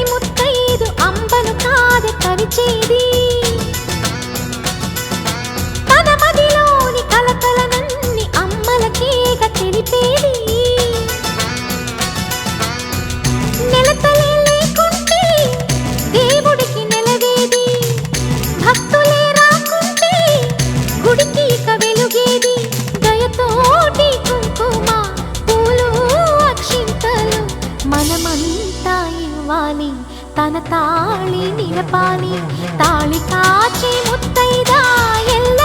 ముత్తైదు అంబను కాదే కరిచేది తన మదిలోని కలకలనన్ని అమ్మలకేగ తెలిపేది నెలతలే లేకుంటే దేవుడికి నెలవేది భక్తులే రాకుంటే గుడికి ఇక వెలుగేది దయతోటి కుంకుమ పూలు అక్షింతలు మనమంతా ఇవ్వాలి తన తాళి నిలపాలి తాళి కాచి ముత్తైదా ఎల్ల